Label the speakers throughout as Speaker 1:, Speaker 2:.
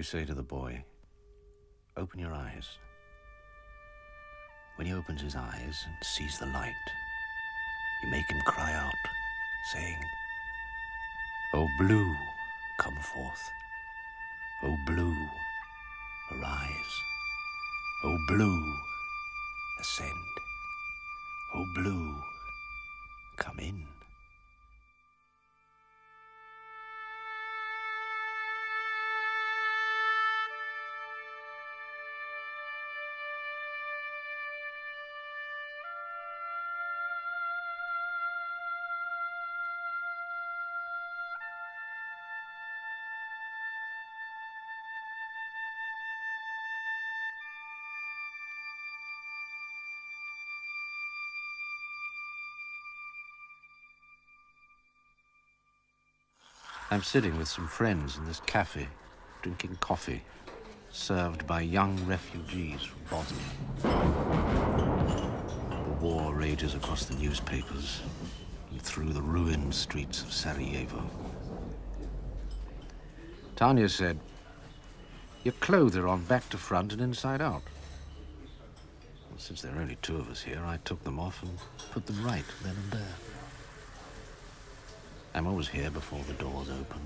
Speaker 1: you say to the boy, "Open your eyes." When he opens his eyes and sees the light, you make him cry out, saying, "O blue, come forth. O blue, arise. O blue, ascend. O blue, come in." I'm sitting with some friends in this cafe, drinking coffee, served by young refugees from Bosnia. The war rages across the newspapers and through the ruined streets of Sarajevo. Tanya said, "Your clothes are on back to front and inside out." Well, since there are only two of us here, I took them off and put them right then and there. I'm always here before the doors open.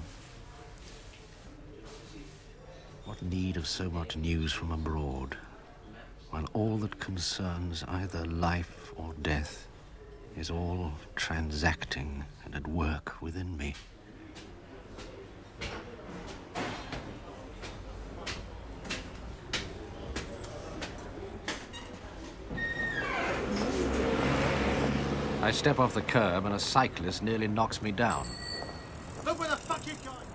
Speaker 1: What need of so much news from abroad, while all that concerns either life or death is all transacting and at work within me? I step off the curb and a cyclist nearly knocks me down.
Speaker 2: Look where the fuck you're going!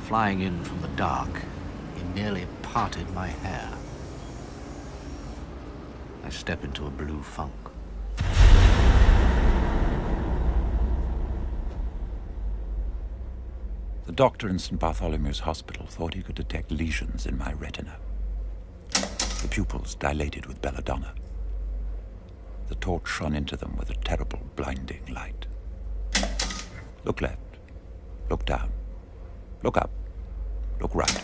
Speaker 1: Flying in from the dark, he nearly parted my hair. I step into a blue funk.
Speaker 3: The doctor in St. Bartholomew's Hospital thought he could detect lesions in my retina. The pupils dilated with belladonna. The torch shone into them with a terrible, blinding light. Look left, look down, look up, look right.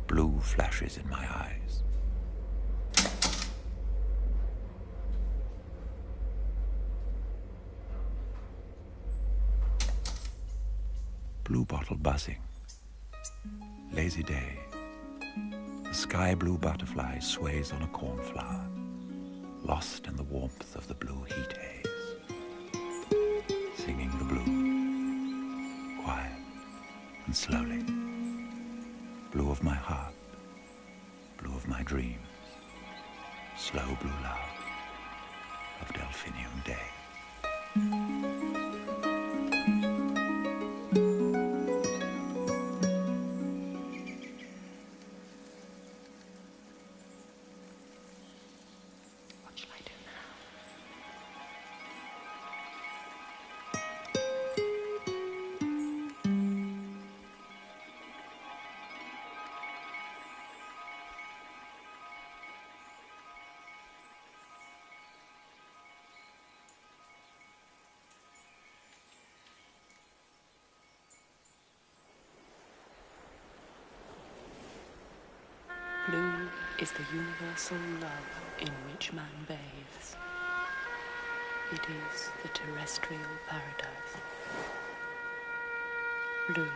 Speaker 3: Blue flashes in my eyes. Blue bottle buzzing. Lazy day. The sky blue butterfly sways on a cornflower, lost in the warmth of the blue heat haze. Singing the blue, quiet and slowly. Blue of my heart, blue of my dreams. Slow blue love of delphinium day.
Speaker 4: Blue is the universal love in which man bathes. It is the terrestrial paradise. Blue.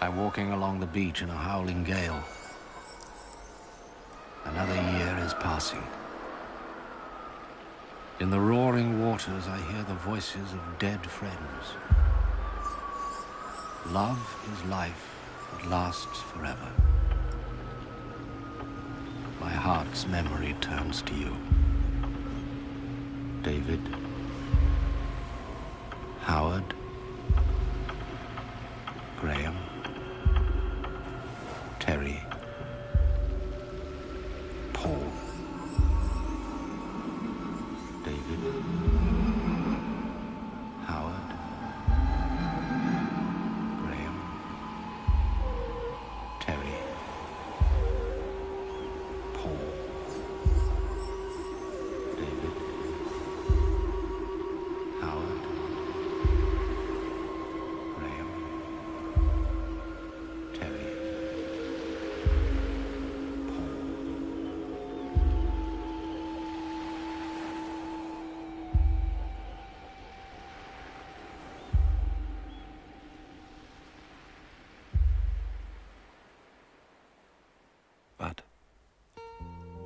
Speaker 1: I'm walking along the beach in a howling gale. Another year is passing. In the roaring waters, I hear the voices of dead friends. Love is life that lasts forever. My heart's memory turns to you. David, Howard, Graham, Terry, Paul, David, Howard, Graham,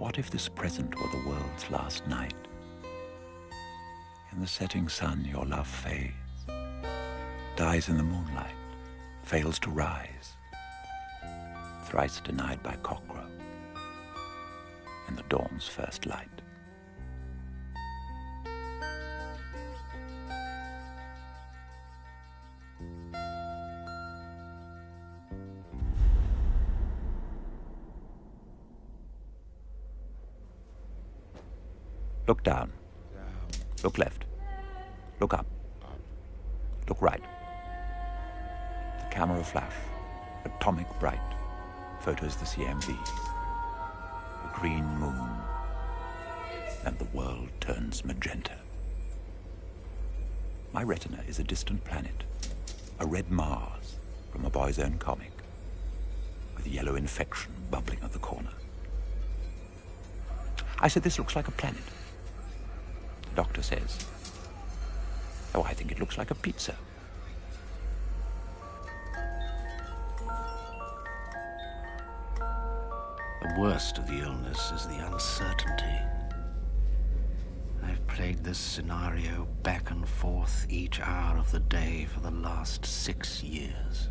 Speaker 3: What if this present were the world's last night? In the setting sun your love fades, dies in the moonlight, fails to rise, thrice denied by cockcrow, in the dawn's first light. Look down. Look left. Look up. Look right. The camera flash, atomic bright, photos the CMV. A green moon, and the world turns magenta. My retina is a distant planet, a red Mars from a boy's own comic, with yellow infection bubbling at the corner. I said, this looks like a planet. The doctor says, oh, I think it looks like a pizza.
Speaker 1: The worst of the illness is the uncertainty. I've played this scenario back and forth each hour of the day for the last 6 years.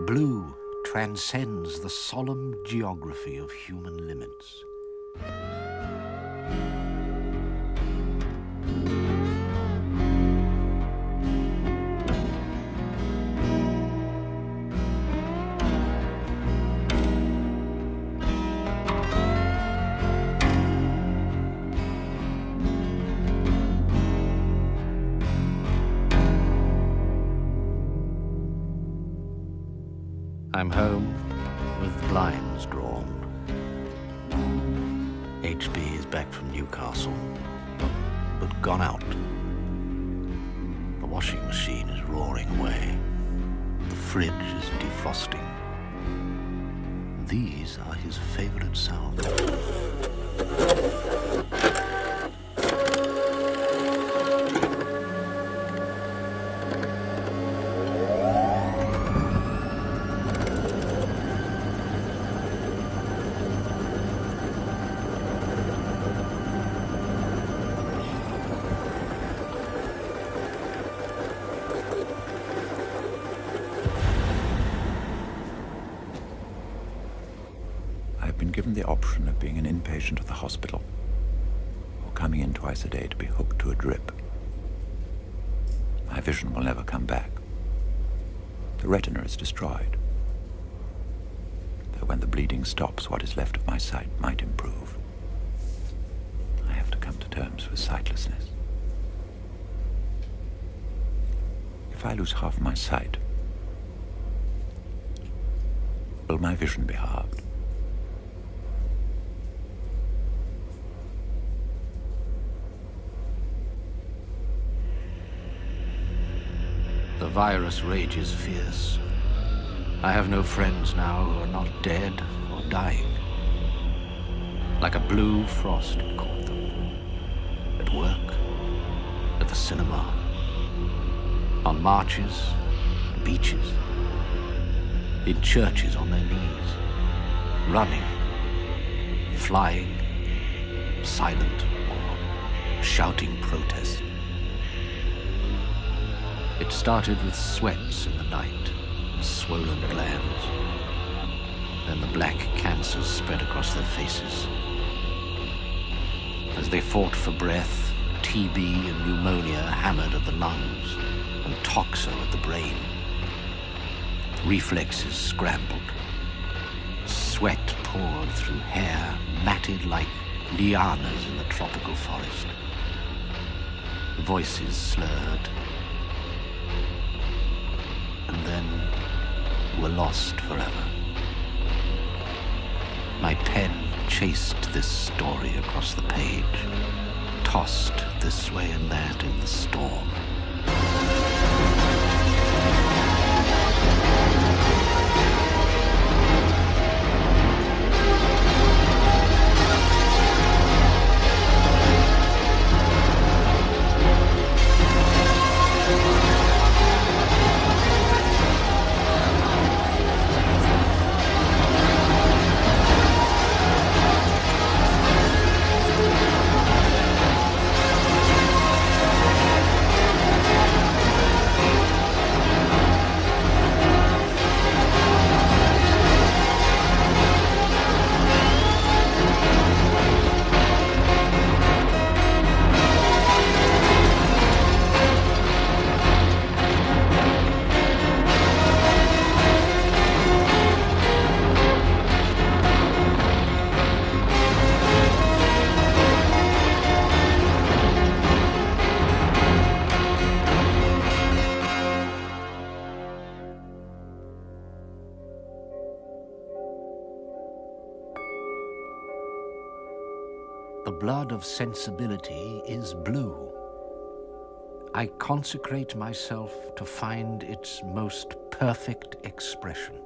Speaker 1: Blue transcends the solemn geography of human limits. I'm home with blinds drawn. HB is back from Newcastle, but gone out. The washing machine is roaring away. The fridge is defrosting. These are his favorite sounds.
Speaker 3: I've been given the option of being an inpatient at the hospital or coming in twice a day to be hooked to a drip. My vision will never come back. The retina is destroyed. Though when the bleeding stops, what is left of my sight might improve. I have to come to terms with sightlessness. If I lose half my sight, will my vision be halved?
Speaker 1: The virus rages fierce. I have no friends now who are not dead or dying. Like a blue frost it caught them. At work, at the cinema, on marches, beaches, in churches on their knees, running, flying, silent or shouting protest. It started with sweats in the night and swollen glands. Then the black cancers spread across their faces. As they fought for breath, TB and pneumonia hammered at the lungs and toxo at the brain. Reflexes scrambled. Sweat poured through hair matted like lianas in the tropical forest. Voices slurred. And then were lost forever. My pen chased this story across the page, tossed this way and that in the storm. The blood of sensibility is blue. I consecrate myself to find its most perfect expression.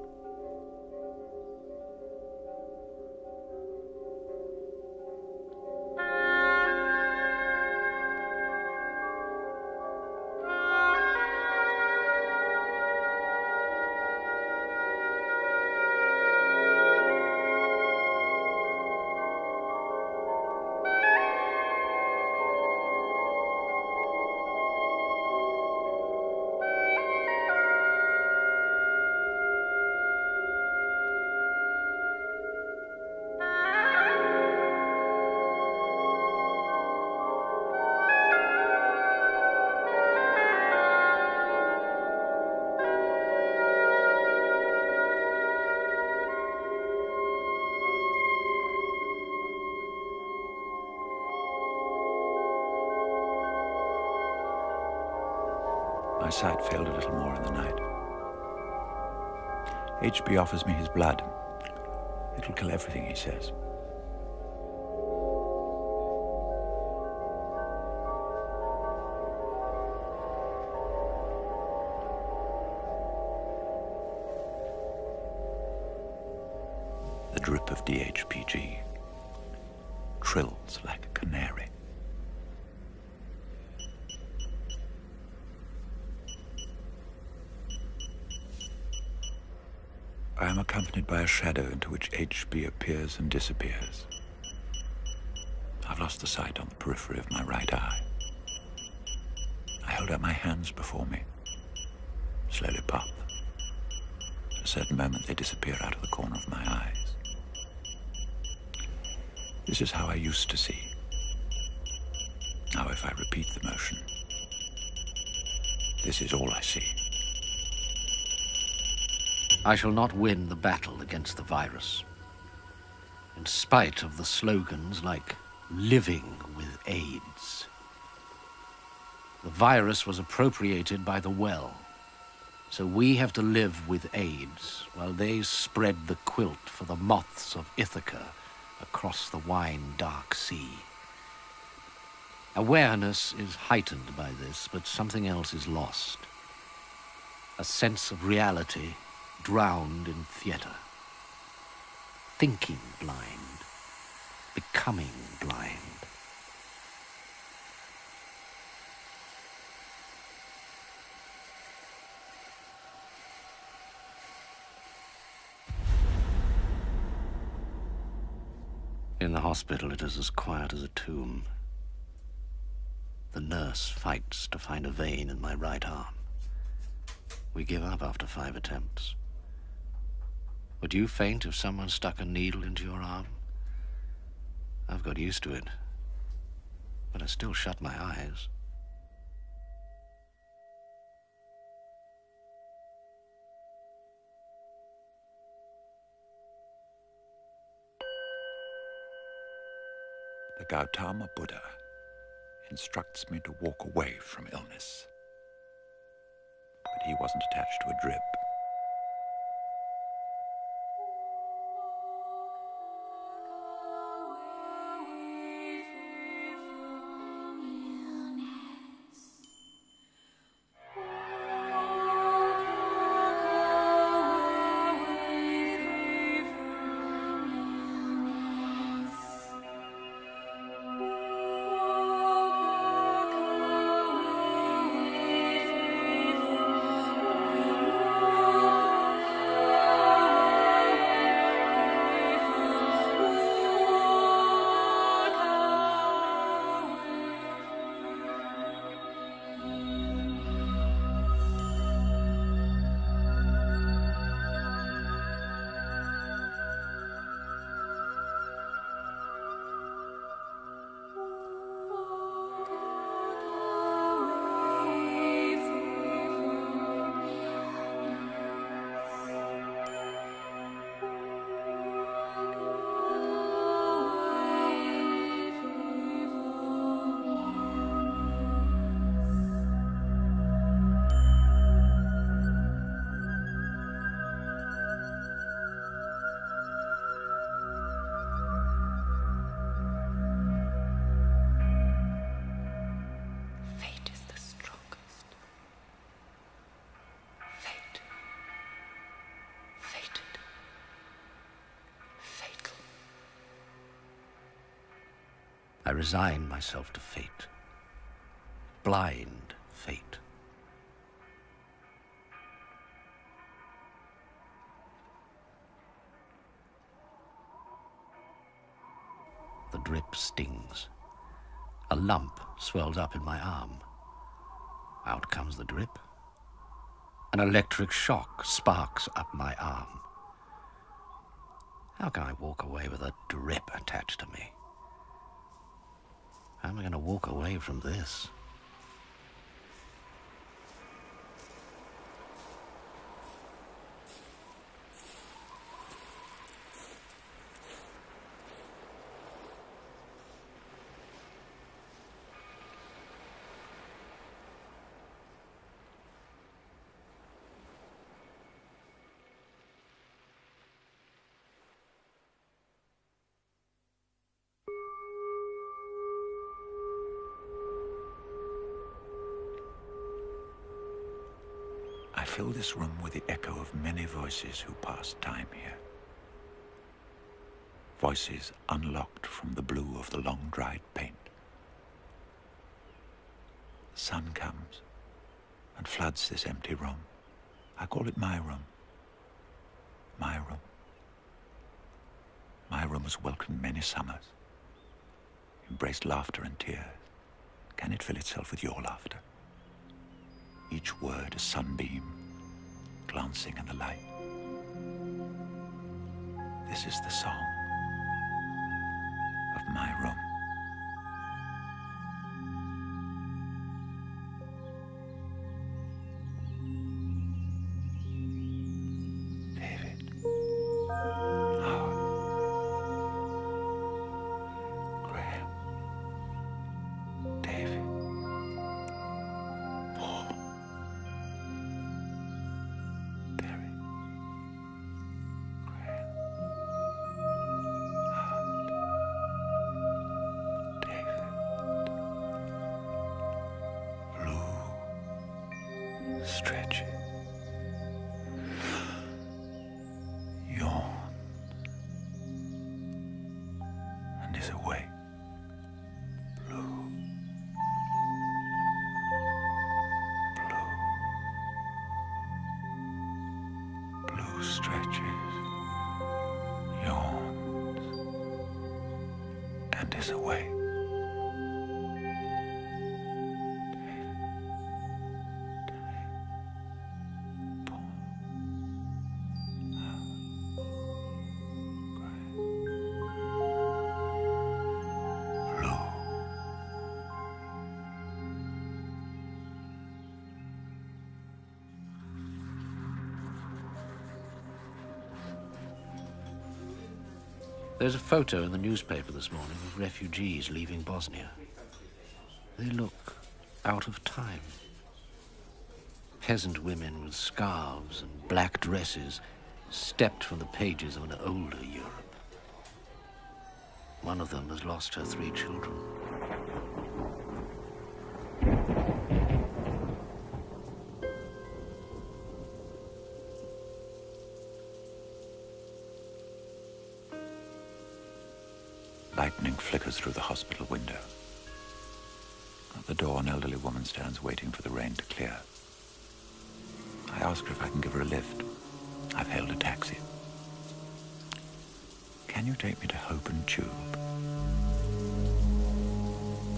Speaker 3: My sight failed a little more in the night. HB offers me his blood. It'll kill everything, he says. The drip of DHPG trills like a canary. I am accompanied by a shadow into which HB appears and disappears. I've lost the sight on the periphery of my right eye. I hold out my hands before me, slowly pop. At a certain moment they disappear out of the corner of my eyes. This is how I used to see. Now if I repeat the motion, this is all I see.
Speaker 1: I shall not win the battle against the virus, in spite of the slogans like living with AIDS. The virus was appropriated by the well, so we have to live with AIDS while they spread the quilt for the moths of Ithaca across the wine-dark sea. Awareness is heightened by this, but something else is lost. A sense of reality drowned in theater. Thinking blind, becoming blind. In the hospital, it is as quiet as a tomb. The nurse fights to find a vein in my right arm. We give up after 5 attempts. Would you faint if someone stuck a needle into your arm? I've got used to it, but I still shut my eyes.
Speaker 3: The Gautama Buddha instructs me to walk away from illness. But he wasn't attached to a drip.
Speaker 1: I resign myself to fate. Blind fate. The drip stings. A lump swells up in my arm. Out comes the drip. An electric shock sparks up my arm. How can I walk away with a drip attached to me? How am I going to walk away from this?
Speaker 3: I fill this room with the echo of many voices who passed time here. Voices unlocked from the blue of the long-dried paint. The sun comes and floods this empty room. I call it my room. My room. My room has welcomed many summers, embraced laughter and tears. Can it fill itself with your laughter? Each word a sunbeam, glancing in the light. This is the song of my room. David, Howard, Graham, David, Paul, Derek, Graham, Howard, David, blue stretches, yawn, and is awake. Blue, blue stretches, yawns, and is awake.
Speaker 1: There's a photo in the newspaper this morning of refugees leaving Bosnia. They look out of time. Peasant women with scarves and black dresses stepped from the pages of an older Europe. One of them has lost her 3 children.
Speaker 3: Lightning flickers through the hospital window. At the door, an elderly woman stands waiting for the rain to clear. I ask her if I can give her a lift. I've hailed a taxi. Can you take me to Hope and Tube?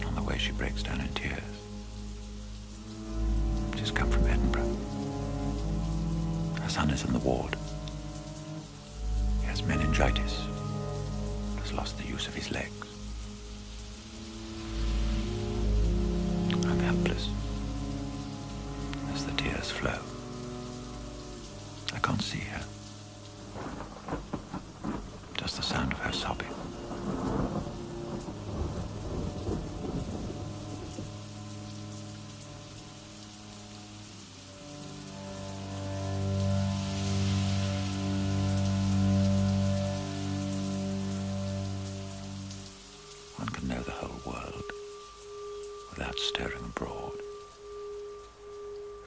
Speaker 3: On the way, she breaks down in tears. She's come from Edinburgh. Her son is in the ward. He has meningitis. Has lost the use of his legs. I'm helpless as the tears flow. I can't see her. Just the sound of her sobbing. One can know the whole world without staring abroad.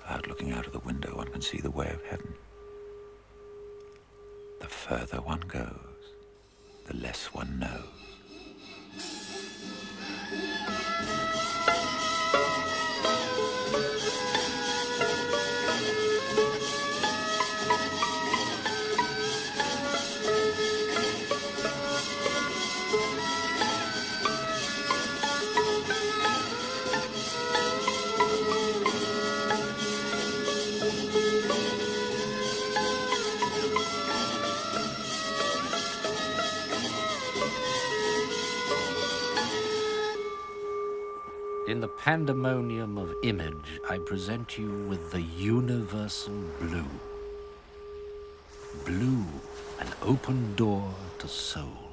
Speaker 3: Without looking out of the window, one can see the way of heaven. The further one goes, the less one knows.
Speaker 1: In the pandemonium of image, I present you with the universal blue. Blue, an open door to soul,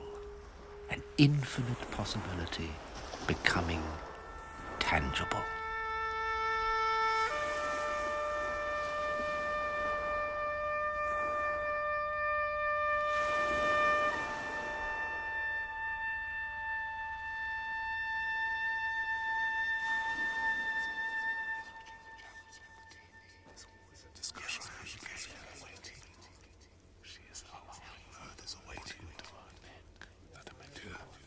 Speaker 1: an infinite possibility becoming tangible.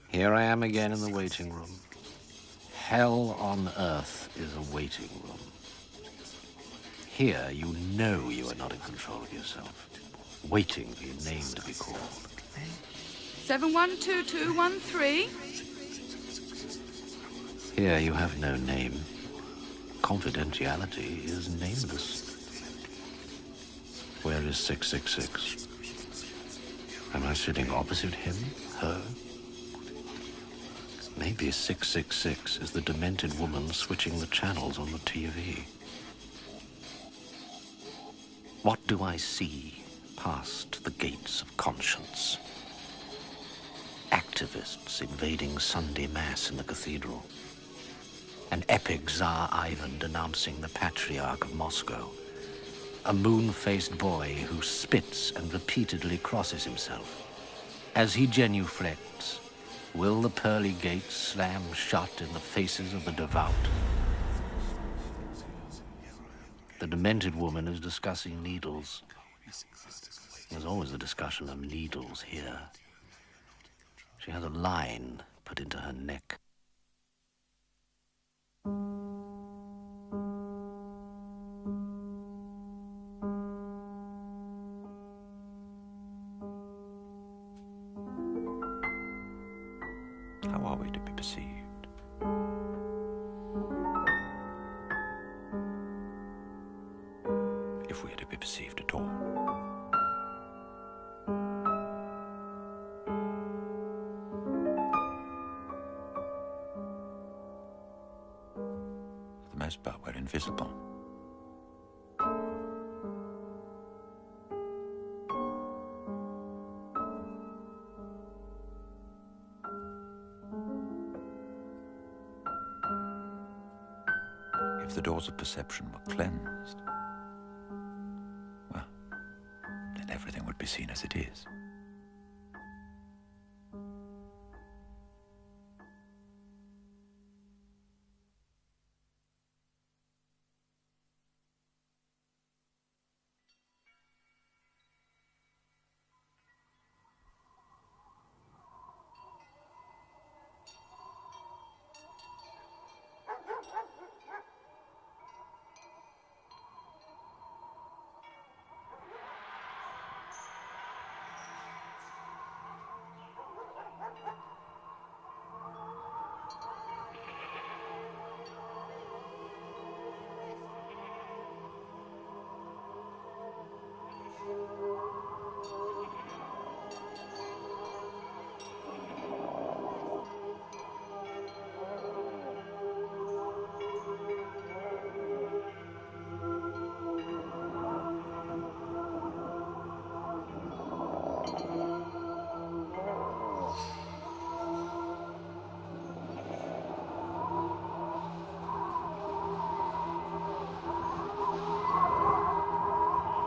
Speaker 1: Here I am again in the waiting room. Hell on earth is a waiting room. Here you know you are not in control of yourself, waiting for your name to be called.
Speaker 5: 712213.
Speaker 1: Here you have no name. Confidentiality is nameless. Where is 666? Am I sitting opposite him, her? Maybe 666 is the demented woman switching the channels on the TV. What do I see past the gates of conscience? Activists invading Sunday Mass in the cathedral. An epic Tsar Ivan denouncing the Patriarch of Moscow. A moon-faced boy who spits and repeatedly crosses himself. As he genuflects, will the pearly gates slam shut in the faces of the devout? The demented woman is discussing needles. There's always a discussion of needles here. She has a line put into her neck.
Speaker 3: How are we to be perceived? If we are to be perceived at all. For the most part, we're invisible. If the doors of perception were cleansed, well, then everything would be seen as it is.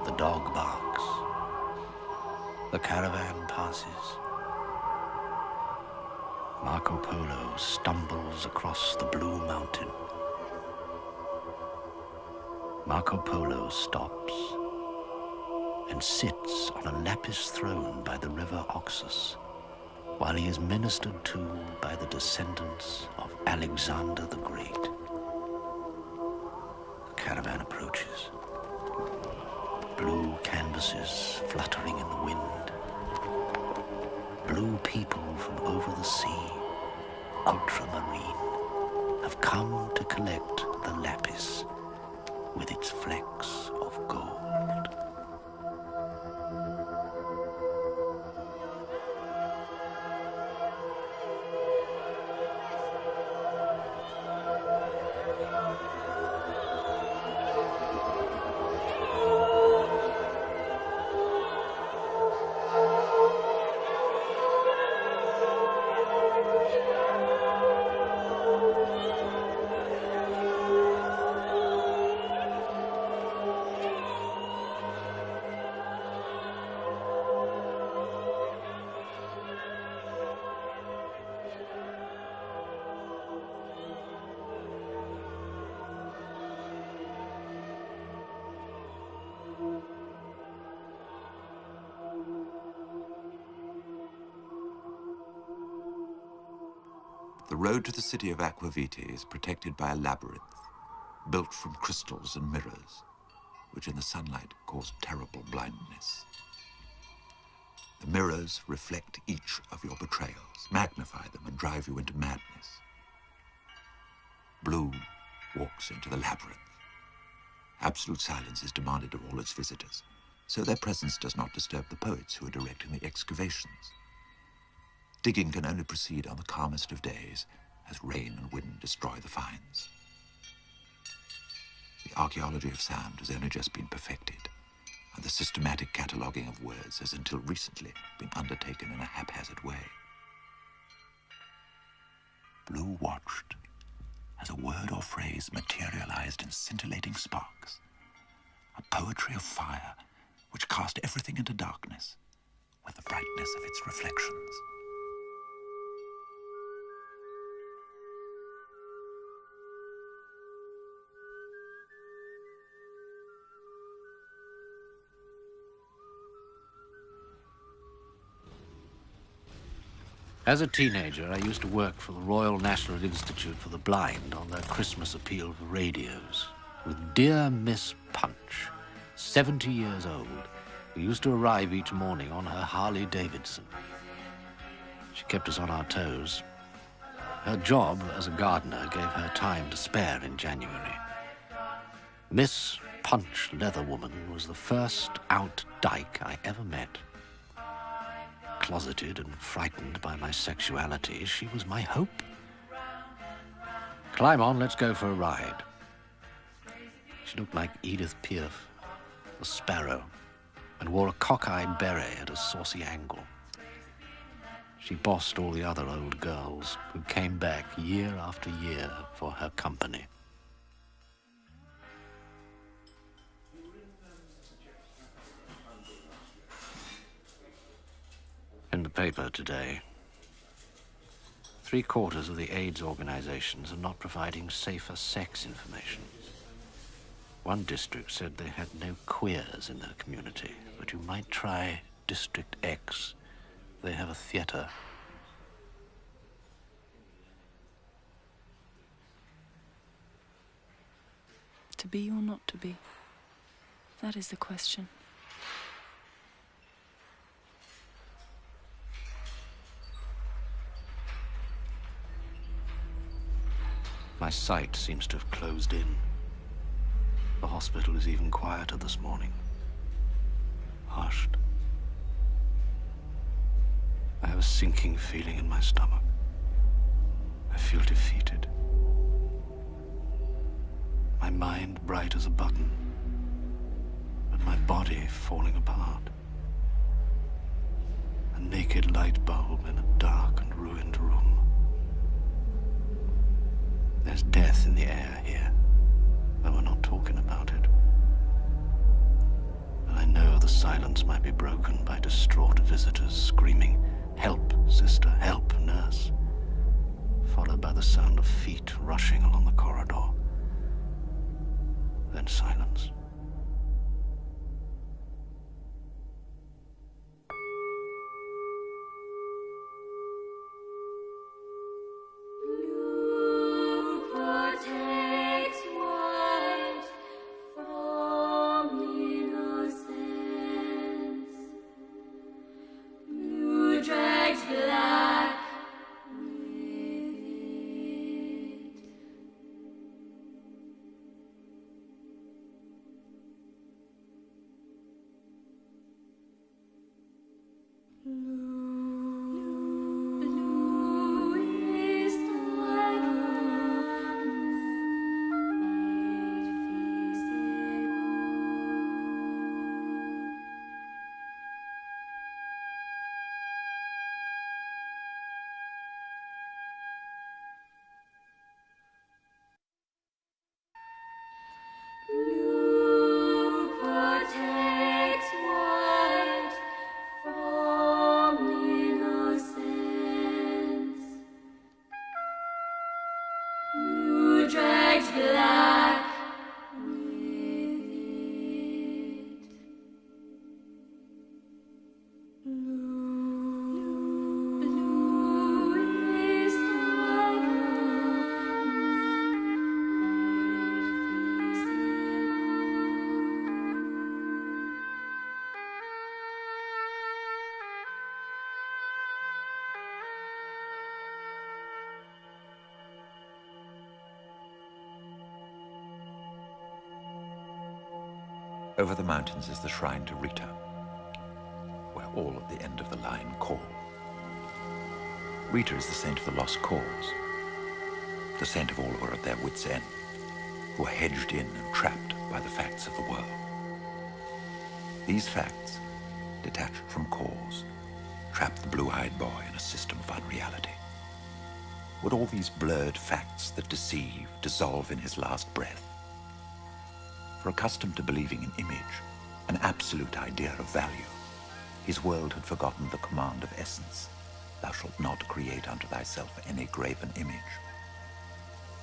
Speaker 1: The dog barks. The caravan passes. Marco Polo stumbles across the blue mountain. Marco Polo stops and sits on a lapis throne by the river Oxus, while he is ministered to by the descendants of Alexander the Great. The caravan approaches. Blue canvases fluttering in the wind. Blue people from over the sea, ultramarine, have come to collect the lapis with its flecks of gold.
Speaker 3: The road to the city of Aquaviti is protected by a labyrinth, built from crystals and mirrors, which in the sunlight cause terrible blindness. The mirrors reflect each of your betrayals, magnify them, and drive you into madness. Blue walks into the labyrinth. Absolute silence is demanded of all its visitors, so their presence does not disturb the poets who are directing the excavations. Digging can only proceed on the calmest of days, as rain and wind destroy the finds. The archaeology of sound has only just been perfected, and the systematic cataloguing of words has until recently been undertaken in a haphazard way. Blue watched as a word or phrase materialized in scintillating sparks, a poetry of fire which cast everything into darkness with the brightness of its reflections.
Speaker 1: As a teenager, I used to work for the Royal National Institute for the Blind on their Christmas appeal for radios with Dear Miss Punch, 70 years old, who used to arrive each morning on her Harley Davidson. She kept us on our toes. Her job as a gardener gave her time to spare in January. Miss Punch Leatherwoman was the first out dyke I ever met. Closeted and frightened by my sexuality, she was my hope. Climb on, let's go for a ride. She looked like Edith Piaf, the sparrow, and wore a cockeyed beret at a saucy angle. She bossed all the other old girls who came back year after year for her company. In the paper today, 3/4 of the AIDS organizations are not providing safer sex information. One district said they had no queers in their community, but you might try District X. They have a theater.
Speaker 5: To be or not to be? That is the question.
Speaker 1: My sight seems to have closed in. The hospital is even quieter this morning. Hushed. I have a sinking feeling in my stomach. I feel defeated. My mind bright as a button, but my body falling apart. A naked light bulb in a dark and ruined room. There's death in the air here, but we're not talking about it. And I know the silence might be broken by distraught visitors screaming, "Help, sister, help, nurse," followed by the sound of feet rushing along the corridor. Then silence.
Speaker 3: Over the mountains is the shrine to Rita, where all at the end of the line call. Rita is the saint of the lost cause, the saint of all who are at their wits' end, who are hedged in and trapped by the facts of the world. These facts, detached from cause, trap the blue-eyed boy in a system of unreality. Would all these blurred facts that deceive dissolve in his last breath? For accustomed to believing in image, an absolute idea of value, his world had forgotten the command of essence. Thou shalt not create unto thyself any graven image,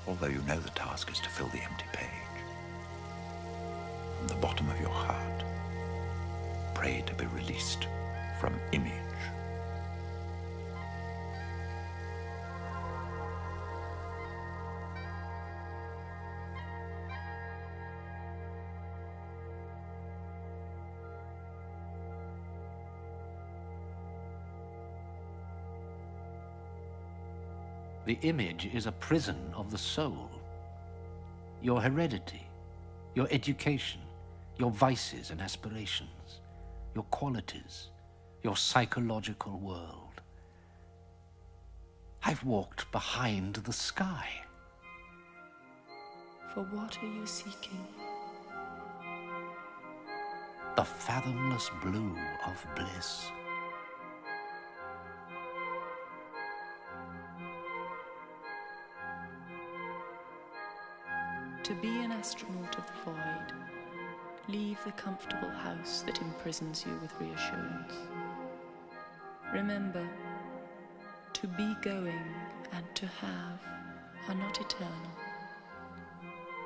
Speaker 3: although you know the task is to fill the empty page. From the bottom of your heart, pray to be released from image.
Speaker 1: The image is a prison of the soul. Your heredity, your education, your vices and aspirations, your qualities, your psychological world. I've walked behind the sky.
Speaker 5: For what are you seeking?
Speaker 1: The fathomless blue of bliss.
Speaker 5: To be an astronaut of the void, leave the comfortable house that imprisons you with reassurance. Remember, to be going and to have are not eternal.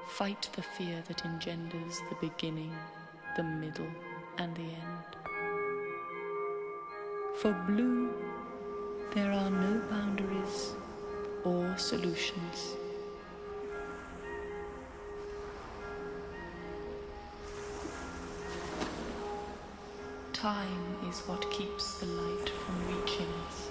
Speaker 5: Fight the fear that engenders the beginning, the middle, and the end. For blue, there are no boundaries or solutions. Time is what keeps the light from reaching us.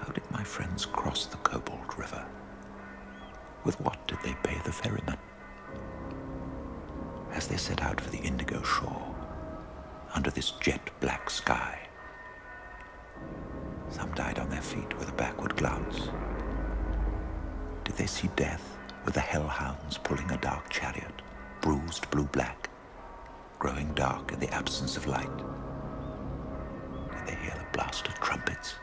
Speaker 3: How did my friends cross the Cobalt River? With what did they pay the ferryman? As they set out for the indigo shore, under this jet-black sky, some died on their feet with a backward glance. Did they see death with the hellhounds pulling a dark chariot, bruised blue-black, growing dark in the absence of light? Did they hear the blast of trumpets?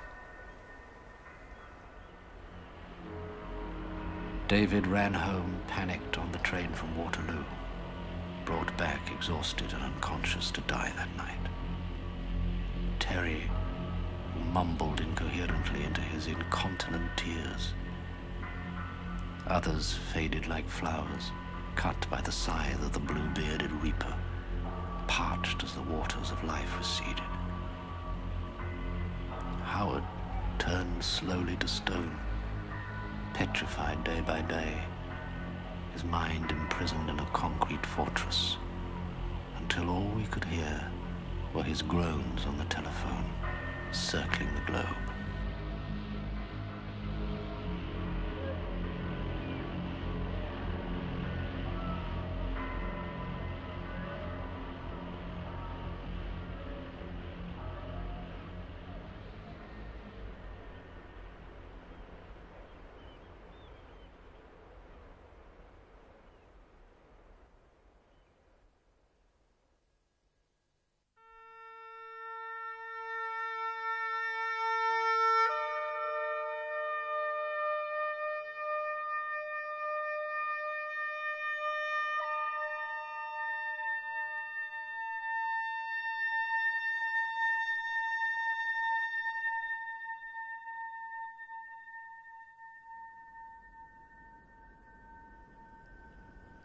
Speaker 1: David ran home, panicked on the train from Waterloo, brought back exhausted and unconscious to die that night. Terry mumbled incoherently into his incontinent tears. Others faded like flowers, cut by the scythe of the blue-bearded reaper, parched as the waters of life receded. Howard turned slowly to stone, petrified day by day, his mind imprisoned in a concrete fortress, until all we could hear were his groans on the telephone, circling the globe.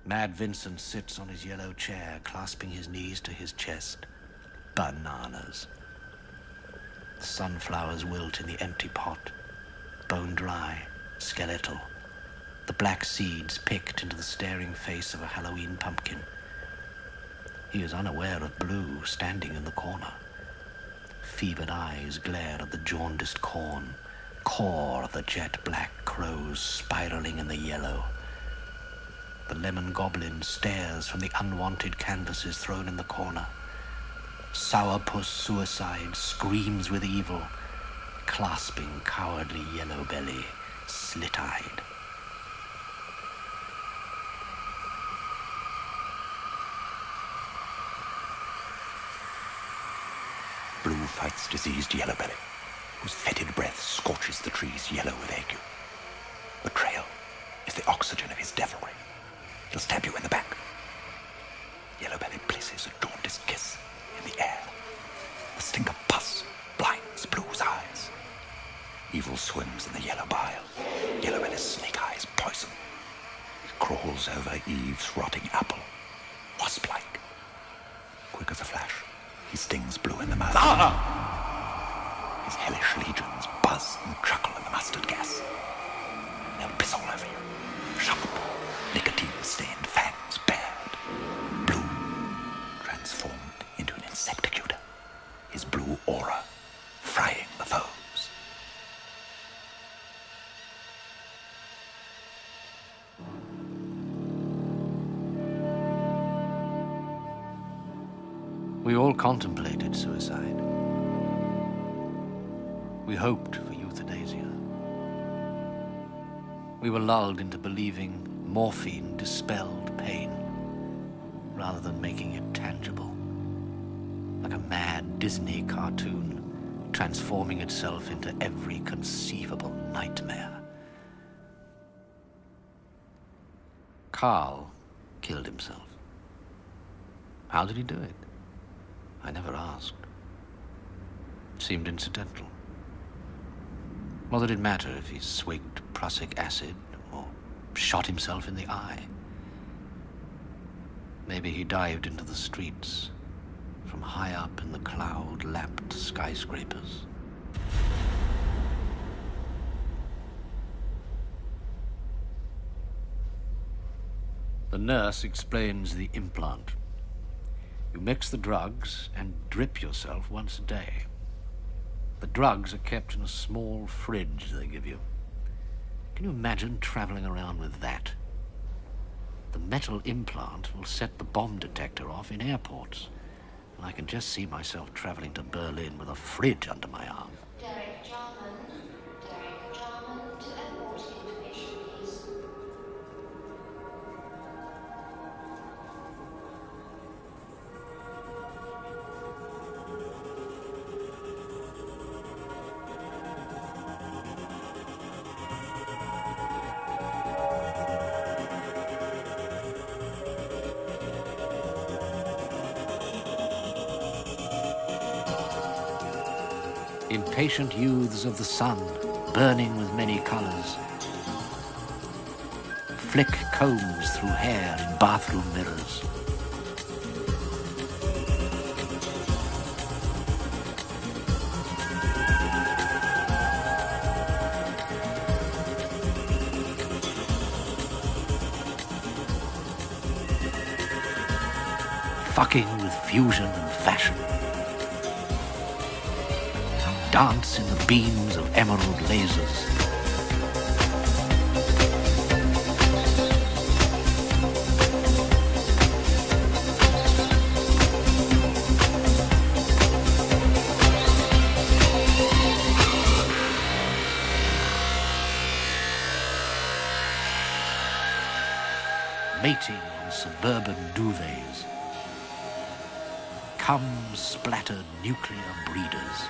Speaker 1: Mad Vincent sits on his yellow chair, clasping his knees to his chest. Bananas. The sunflowers wilt in the empty pot, bone dry, skeletal. The black seeds picked into the staring face of a Halloween pumpkin. He is unaware of Blue standing in the corner, fevered eyes glare at the jaundiced corn, caw at the jet-black crows spiraling in the yellow. The lemon goblin stares from the unwanted canvases thrown in the corner. Sourpuss suicide screams with evil, clasping cowardly yellow belly, slit-eyed.
Speaker 3: Blue fights diseased yellow belly, whose fetid breath scorches the trees yellow with ague. Betrayal is the oxygen of his devilry. He'll stab you in the back. Yellow belly places a jaundiced kiss in the air. The stink of pus blinds Blue's eyes. Evil swims in the yellow bile. Yellow belly's snake eyes poison. He crawls over Eve's rotting apple, wasp-like. Quick as a flash, he stings Blue in the mouth. His hellish legions buzz and truckle in the mustard gas. They'll piss all over you. Sharp, nicotine-stained fangs bared. Blue transformed into an insecticutor. His blue aura frying the foes.
Speaker 1: We all contemplated suicide. We hoped for euthanasia. We were lulled into believing morphine dispelled pain rather than making it tangible, like a mad Disney cartoon transforming itself into every conceivable nightmare. Carl killed himself. How did he do it? I never asked. It seemed incidental. What did it matter if he swigged prussic acid or shot himself in the eye? Maybe he dived into the streets from high up in the cloud-lapped skyscrapers. The nurse explains the implant. You mix the drugs and drip yourself once a day. The drugs are kept in a small fridge they give you. Can you imagine traveling around with that? The metal implant will set the bomb detector off in airports. And I can just see myself traveling to Berlin with a fridge under my arm.
Speaker 6: Jarman to airport information, please.
Speaker 1: Impatient youths of the sun, burning with many colors, flick combs through hair in bathroom mirrors. Fucking with fusion and fashion. Dance in the beams of emerald lasers. Mating on suburban duvets. Cum-splattered nuclear breeders.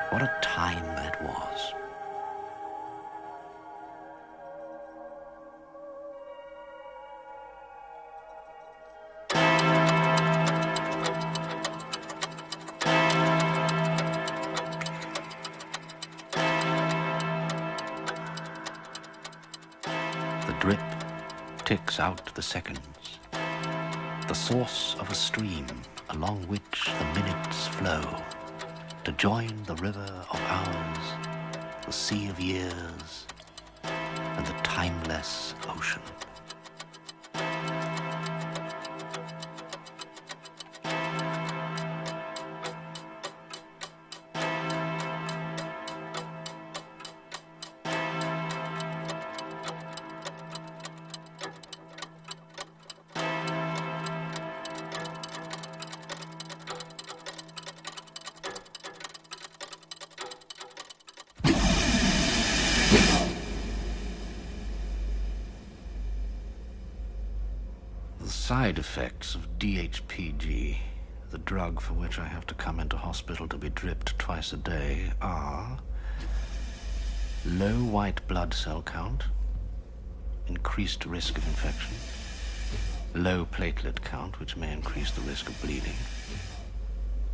Speaker 1: What a time that was. The drip ticks out the seconds. The source of a stream along which the minutes flow, to join the river of hours, the sea of years, and the timeless ocean. The side effects of DHPG, the drug for which I have to come into hospital to be dripped twice a day, are low white blood cell count, increased risk of infection, low platelet count, which may increase the risk of bleeding,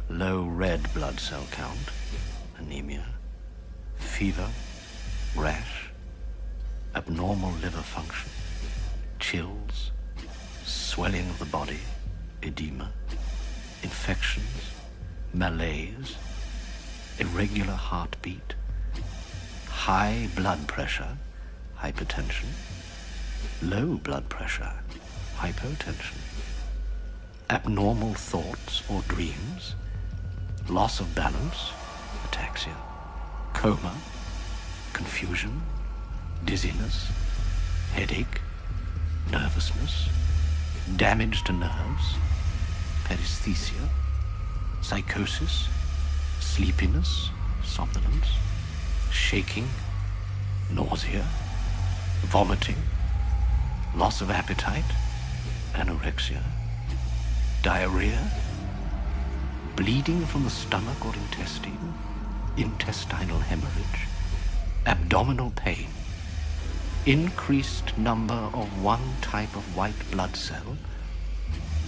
Speaker 1: low red blood cell count, anemia, fever, rash, abnormal liver function, chills, swelling of the body, edema, infections, malaise, irregular heartbeat, high blood pressure, hypertension, low blood pressure, hypotension, abnormal thoughts or dreams, loss of balance, ataxia, coma, confusion, dizziness, headache, nervousness, damage to nerves, paresthesia, psychosis, sleepiness, somnolence, shaking, nausea, vomiting, loss of appetite, anorexia, diarrhea, bleeding from the stomach or intestine, intestinal hemorrhage, abdominal pain, increased number of one type of white blood cell,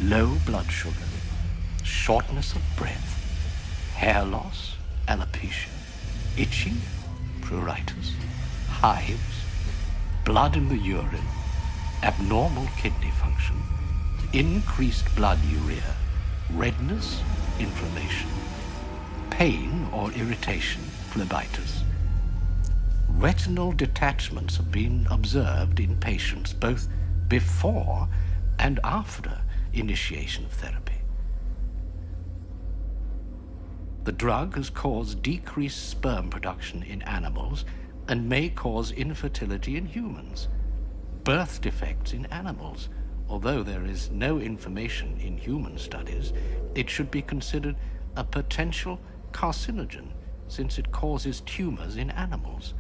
Speaker 1: low blood sugar, shortness of breath, hair loss, alopecia, itching, pruritus, hives, blood in the urine, abnormal kidney function, increased blood urea, redness, inflammation, pain or irritation, phlebitis. Retinal detachments have been observed in patients both before and after initiation of therapy. The drug has caused decreased sperm production in animals and may cause infertility in humans, birth defects in animals. Although there is no information in human studies, it should be considered a potential carcinogen since it causes tumors in animals.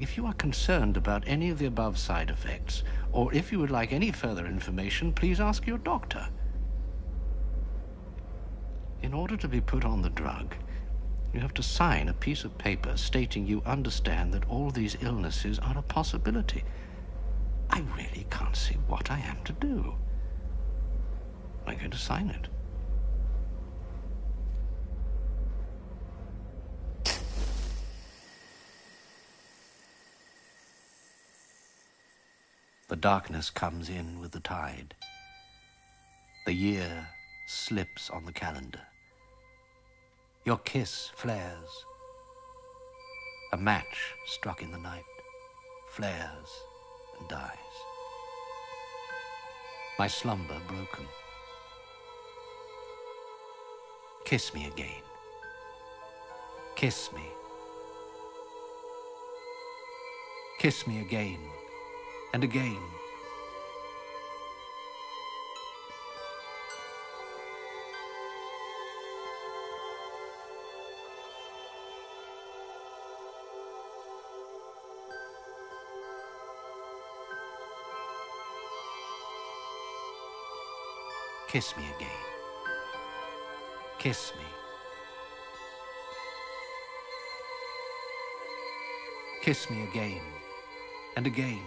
Speaker 1: If you are concerned about any of the above side effects, or if you would like any further information, please ask your doctor. In order to be put on the drug, you have to sign a piece of paper stating you understand that all these illnesses are a possibility. I really can't see what I am to do. I'm going to sign it. The darkness comes in with the tide. The year slips on the calendar. Your kiss flares. A match struck in the night flares and dies. My slumber broken. Kiss me again. Kiss me. Kiss me again and again. Kiss me again. Kiss me. Kiss me again and again.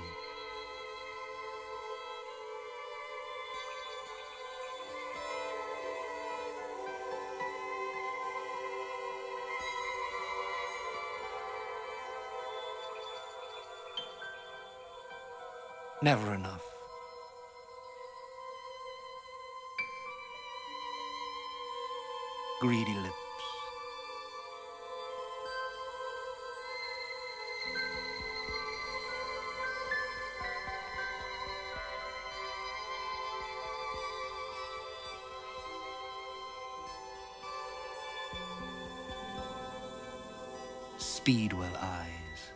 Speaker 1: Never enough. greedy lips. Speedwell eyes,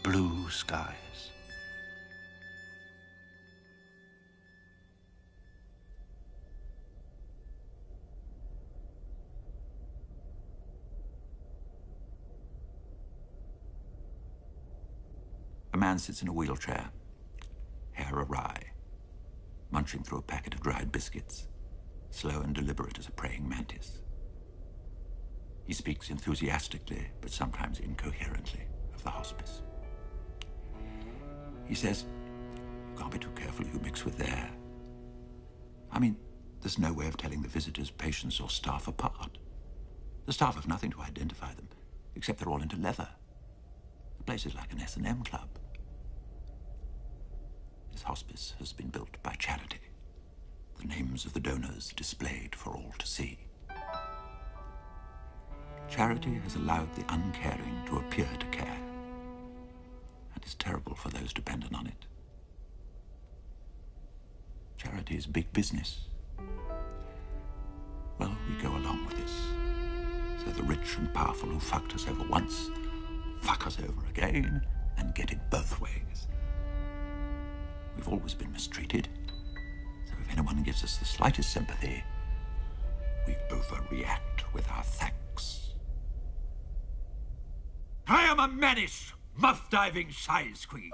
Speaker 1: blue skies.
Speaker 3: A man sits in a wheelchair, hair awry, munching through a packet of dried biscuits, slow and deliberate as a praying mantis. He speaks enthusiastically, but sometimes incoherently, of the hospice. He says, you can't be too careful who you mix with there. I mean, there's no way of telling the visitors, patients, or staff apart. The staff have nothing to identify them, except they're all into leather. The place is like an S&M club. This hospice has been built by charity. The names of the donors displayed for all to see. Charity has allowed the uncaring to appear to care, and is terrible for those dependent on it. Charity is big business. Well, we go along with this. So the rich and powerful who fucked us over once, fuck us over again, and get it both ways. We've always been mistreated, so if anyone gives us the slightest sympathy, we overreact with our thanks. I am a mannish, muff-diving size queen.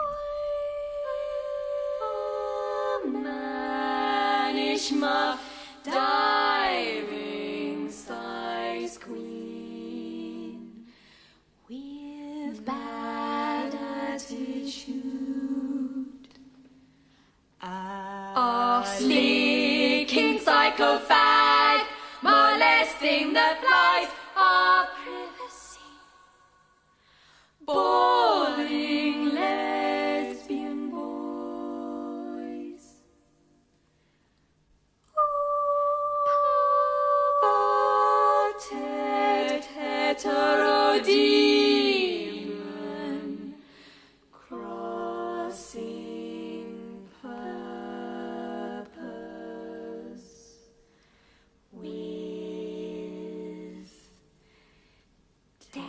Speaker 5: A mannish, muff-diving size queen with bad attitude. A sleeking psychophag molesting the flies of privacy, boring lesbian boys. Perverted heterodemon crossing purpose with death.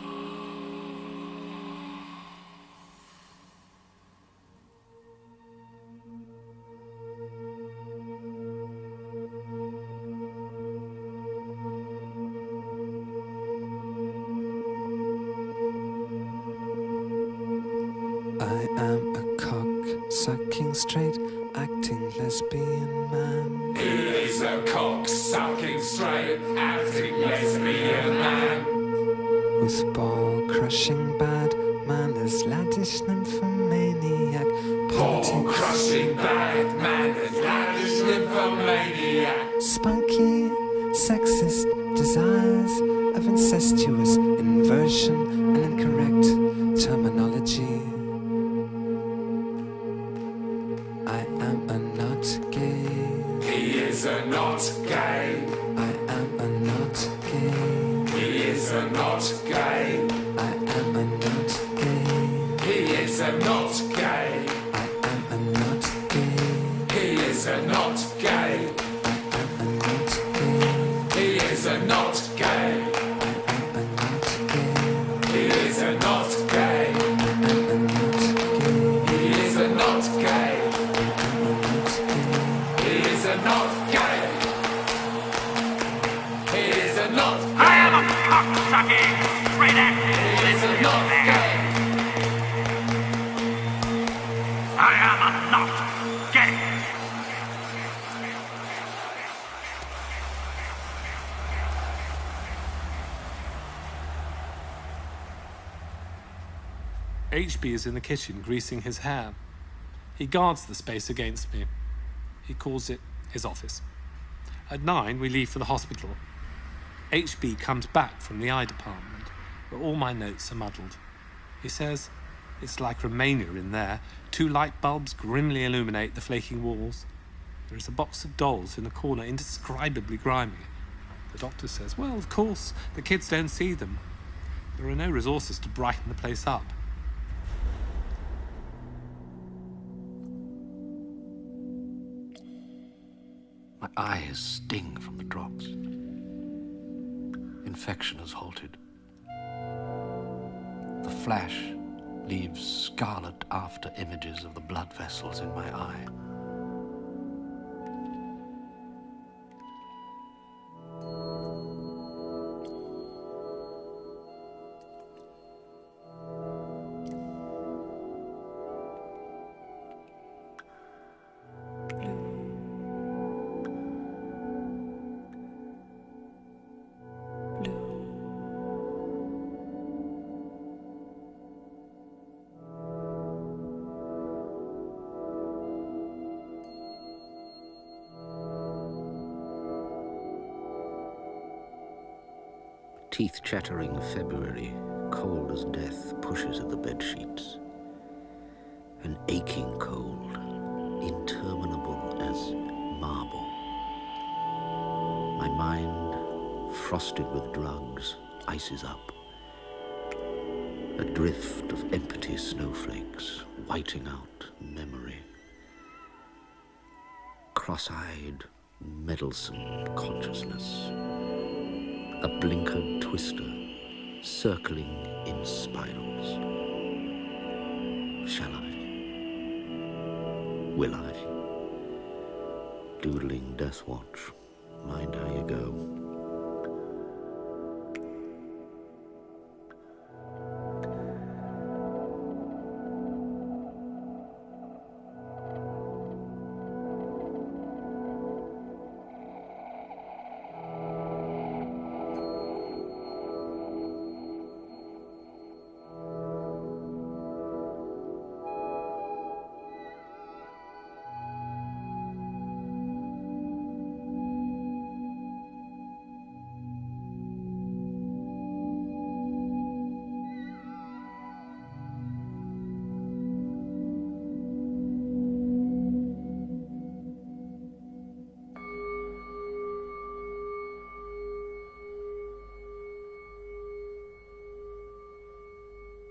Speaker 7: I am a cock-sucking, straight-acting lesbian man.
Speaker 8: He is a cock-sucking, straight-acting lesbian man.
Speaker 7: With ball-crushing bad manners, laddish nymphomaniac.
Speaker 8: Ball-crushing bad manners, laddish nymphomaniac.
Speaker 7: Spunky, sexist desires of incestuous inversion and incorrect terminology. I am a not gay.
Speaker 8: He is a not gay.
Speaker 7: I am a not gay.
Speaker 8: He is a not gay.
Speaker 7: I am a not gay.
Speaker 8: He is a not gay.
Speaker 7: I am a not gay.
Speaker 8: He is a not gay.
Speaker 7: I am a not gay.
Speaker 8: He is a not gay.
Speaker 7: I am a not gay.
Speaker 8: He is a not gay.
Speaker 7: I am a not gay.
Speaker 8: He is a not gay.
Speaker 7: I am a not gay.
Speaker 8: He is a not gay. He is a not gay.
Speaker 2: I am a cock-sucking, straight-acting
Speaker 8: He is a not gay.
Speaker 2: I am a not gay.
Speaker 9: HB is in the kitchen greasing his hair. He guards the space against me. He calls it his office. At 9, we leave for the hospital. HB comes back from the eye department, where all my notes are muddled. He says, it's like Romania in there. 2 light bulbs grimly illuminate the flaking walls. There is a box of dolls in the corner, indescribably grimy. The doctor says, well, of course, the kids don't see them. There are no resources to brighten the place up.
Speaker 1: My eyes sting from the drops. Infection has halted. The flash leaves scarlet after images of the blood vessels in my eye. Teeth-chattering February, cold as death, pushes at the bedsheets. An aching cold, interminable as marble. My mind, frosted with drugs, ices up. A drift of empty snowflakes, whiting out memory. Cross-eyed, meddlesome consciousness. A blinkered twister, circling in spirals. Shall I? Will I? Doodling death watch. Mind how you go.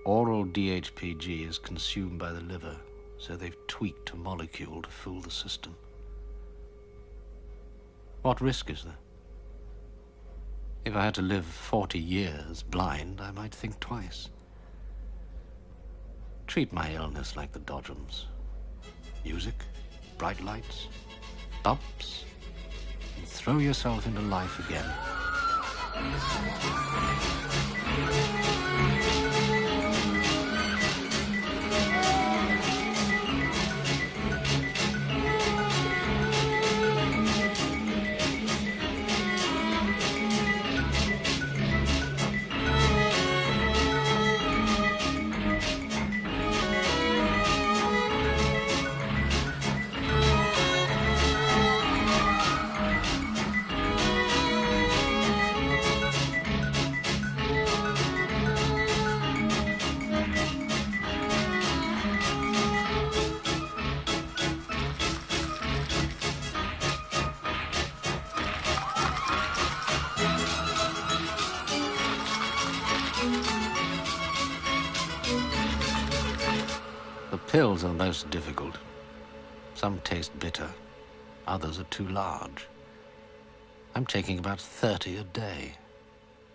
Speaker 1: Oral DHPG is consumed by the liver, so they've tweaked a molecule to fool the system. What risk is there? If I had to live 40 years blind, I might think twice. Treat my illness like the Dodgems. Music, bright lights, bumps, and throw yourself into life again. Pills are most difficult. Some taste bitter, others are too large. I'm taking about 30 a day,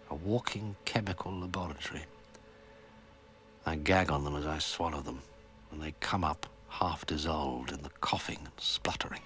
Speaker 1: a walking chemical laboratory. I gag on them as I swallow them, and they come up half dissolved in the coughing and spluttering.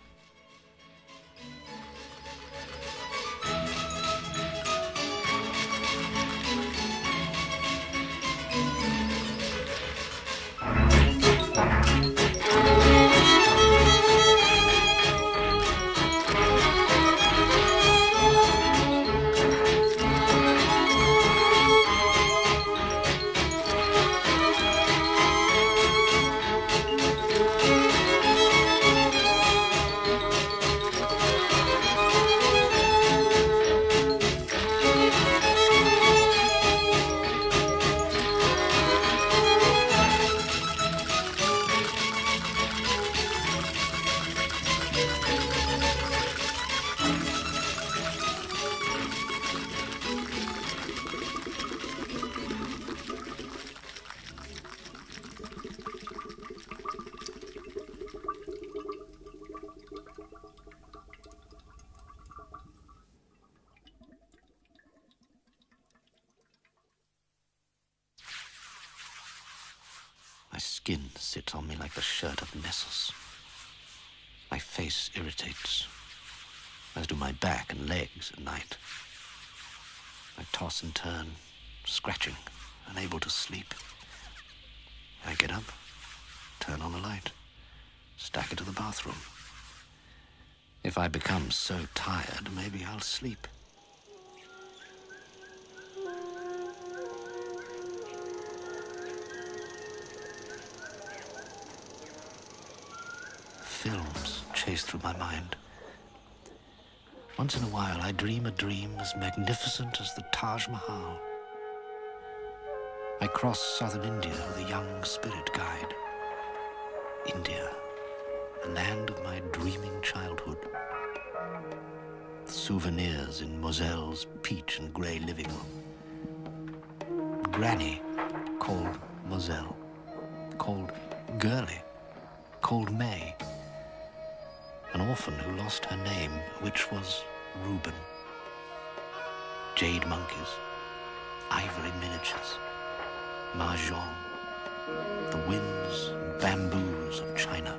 Speaker 1: skin sits on me like the shirt of Nessus. My face irritates, as do my back and legs at night. I toss and turn, scratching, unable to sleep. I get up, turn on the light, stack it to the bathroom. If I become so tired, maybe I'll sleep. Films chase through my mind. Once in a while, I dream a dream as magnificent as the Taj Mahal. I cross southern India with a young spirit guide. India, the land of my dreaming childhood. Souvenirs in Moselle's peach and grey living room. Granny, called Moselle. Called Girlie. Called May. An orphan who lost her name, which was Reuben. Jade monkeys, ivory miniatures, mahjong, the winds and bamboos of China.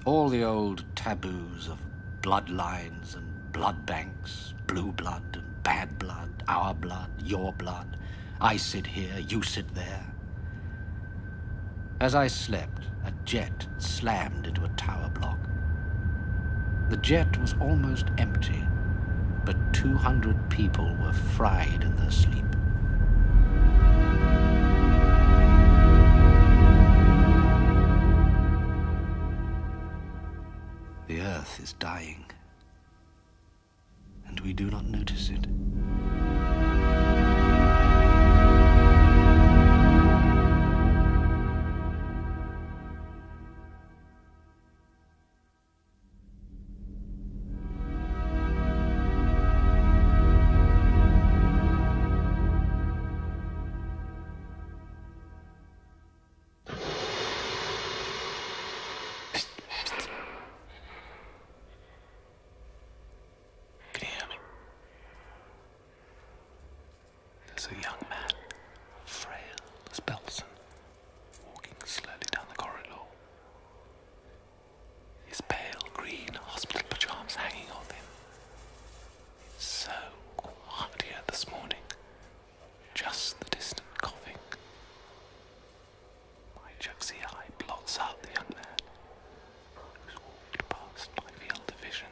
Speaker 1: All the old taboos of bloodlines and blood banks, blue blood and bad blood, our blood, your blood. I sit here, you sit there. As I slept, a jet slammed into a tower block. The jet was almost empty, but 200 people were fried in their sleep. The earth is dying, and we do not notice it.
Speaker 10: There's a young man, frail as Belson, walking slowly down the corridor. His pale green hospital pajamas hanging off him. It's so quiet here this morning. Just the distant coughing. My jugsy eye blots out the young man who's walked past my field of vision.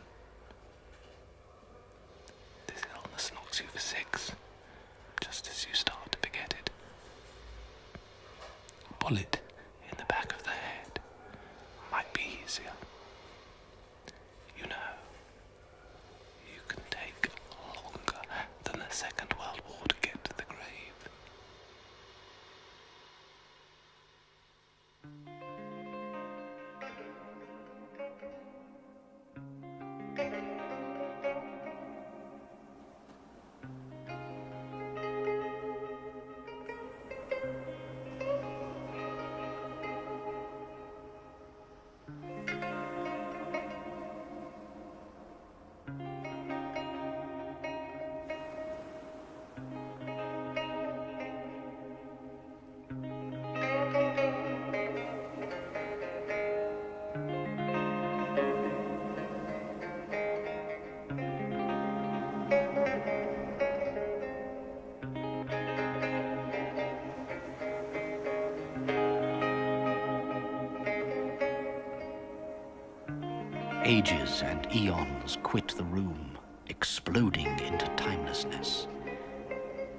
Speaker 10: This illness knocks you for six, just as you start to forget it. A bullet in the back of the head might be easier. You know, you can take longer than the Second World War to get to the grave.
Speaker 1: Ages and eons quit the room, exploding into timelessness.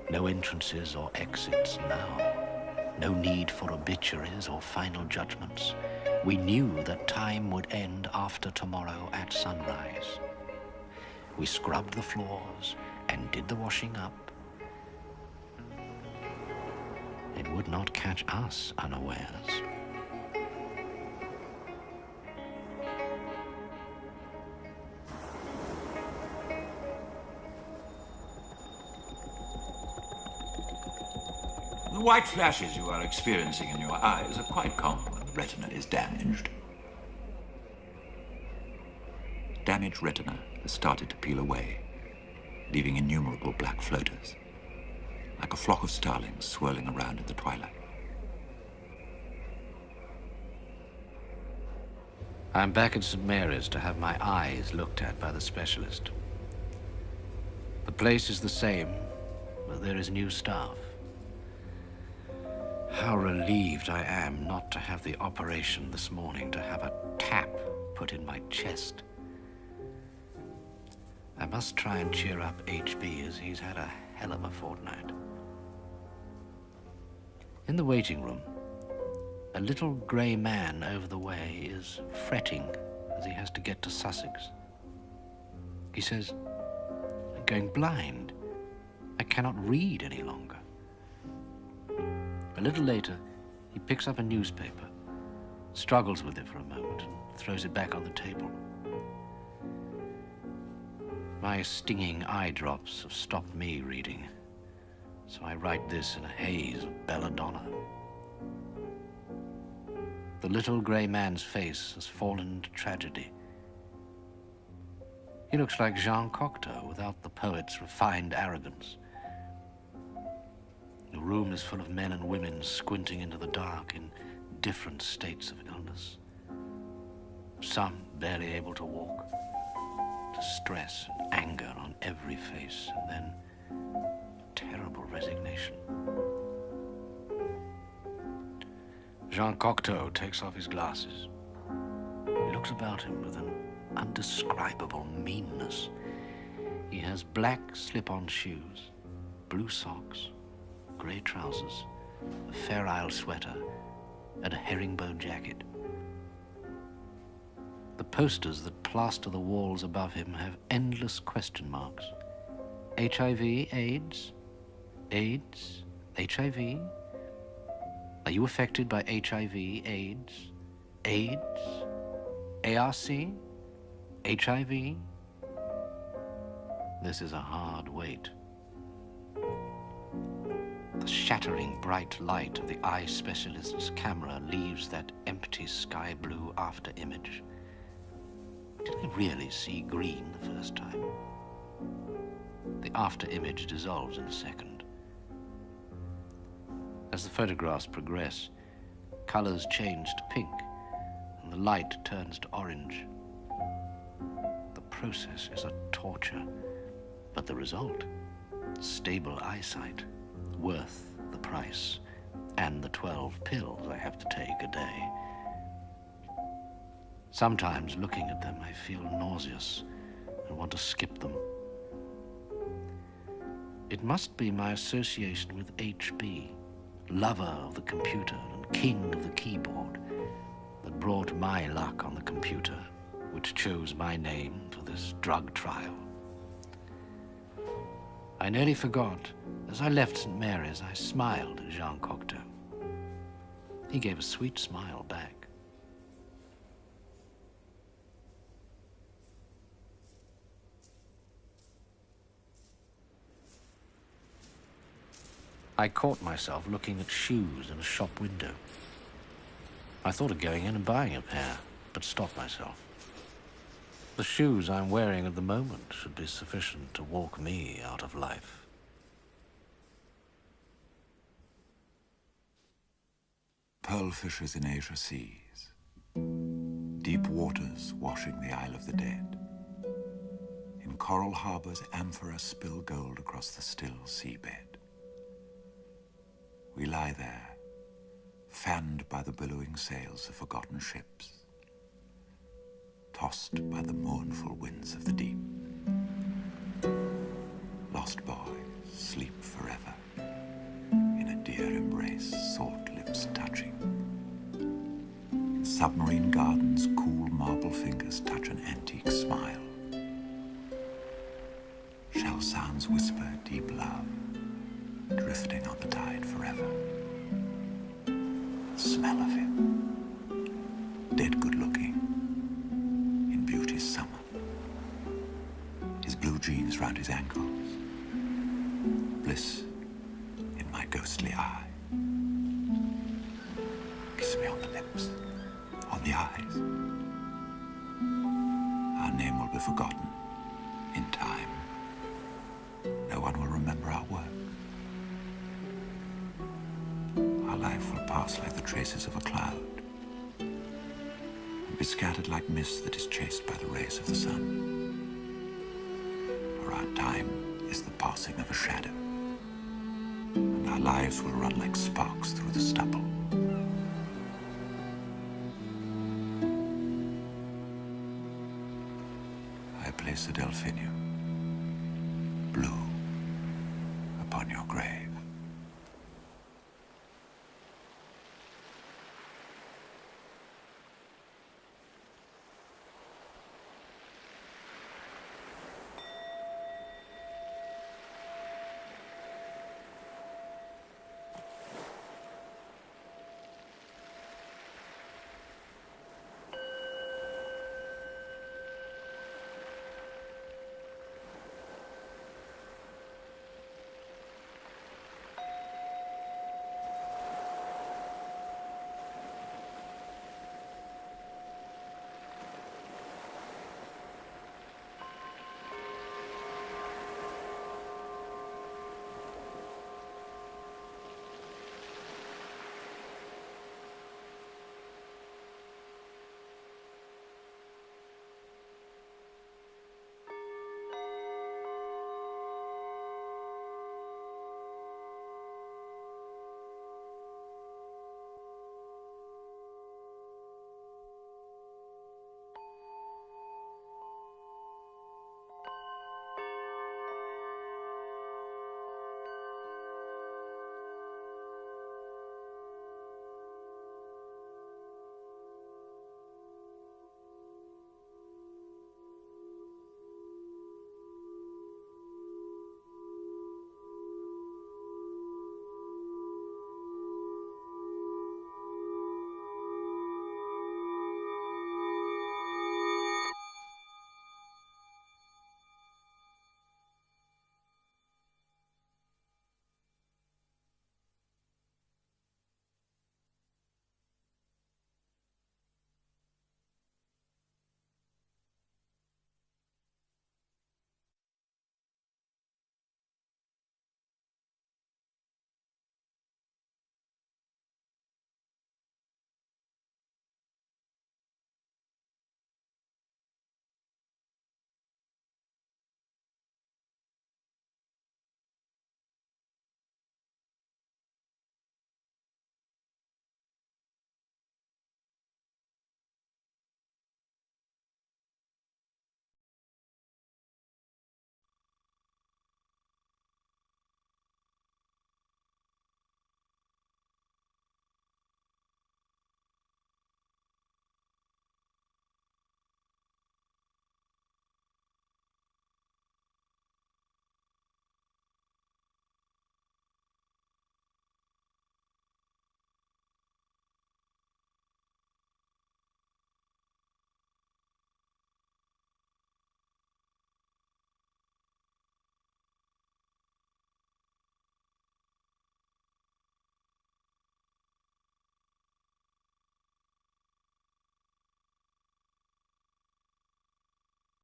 Speaker 1: No entrances or exits now. No need for obituaries or final judgments. We knew that time would end after tomorrow at sunrise. We scrubbed the floors and did the washing up. It would not catch us unawares.
Speaker 3: The white flashes you are experiencing in your eyes are quite common when the retina is damaged. Damaged retina has started to peel away, leaving innumerable black floaters, like a flock of starlings swirling around in the twilight.
Speaker 1: I'm back at St. Mary's to have my eyes looked at by the specialist. The place is the same, but there is new staff. How relieved I am not to have the operation this morning, to have a tap put in my chest. I must try and cheer up HB, as he's had a hell of a fortnight. In the waiting room, a little grey man over the way is fretting as he has to get to Sussex. He says, "I'm going blind. I cannot read any longer." A little later, he picks up a newspaper, struggles with it for a moment, and throws it back on the table. My stinging eye drops have stopped me reading, so I write this in a haze of belladonna. The little grey man's face has fallen into tragedy. He looks like Jean Cocteau without the poet's refined arrogance. The room is full of men and women squinting into the dark in different states of illness. Some barely able to walk, distress and anger on every face, and then terrible resignation. Jean Cocteau takes off his glasses. He looks about him with an undescribable meanness. He has black slip-on shoes, blue socks, grey trousers, a Fair Isle sweater, and a herringbone jacket. The posters that plaster the walls above him have endless question marks. HIV, AIDS? AIDS? HIV? Are you affected by HIV, AIDS? AIDS? ARC? HIV? This is a hard wait. The shattering bright light of the eye specialist's camera leaves that empty sky blue after image. Did I really see green the first time? The after image dissolves in a second. As the photographs progress, colors change to pink and the light turns to orange. The process is a torture, but the result, stable eyesight, worth the price, and the 12 pills I have to take a day. Sometimes looking at them, I feel nauseous and want to skip them. It must be my association with HB, lover of the computer and king of the keyboard, that brought my luck on the computer, which chose my name for this drug trial. I nearly forgot. As I left St. Mary's, I smiled at Jean Cocteau. He gave a sweet smile back. I caught myself looking at shoes in a shop window. I thought of going in and buying a pair, but stopped myself. The shoes I'm wearing at the moment should be sufficient to walk me out of life.
Speaker 3: Pearl fishers in Asia seas, deep waters washing the Isle of the Dead. In coral harbors, amphora spill gold across the still seabed. We lie there, fanned by the billowing sails of forgotten ships. tossed by the mournful winds of the deep. Lost boys sleep forever in a dear embrace, salt lips touching. In submarine gardens, cool marble fingers touch an antique smile. Shell sounds whisper deep love, drifting on the tide forever. The smell of him, dead good looking, in beauty's summer. His blue jeans round his ankles, bliss in my ghostly eye. Kiss me on the lips, on the eyes. Our name will be forgotten in time. No one will remember our work. Our life will pass like the traces of a cloud and be scattered like mist that is chased by the rays of the sun. For our time is the passing of a shadow, and our lives will run like sparks through the stubble. I place a delphinium, blue, upon your grave.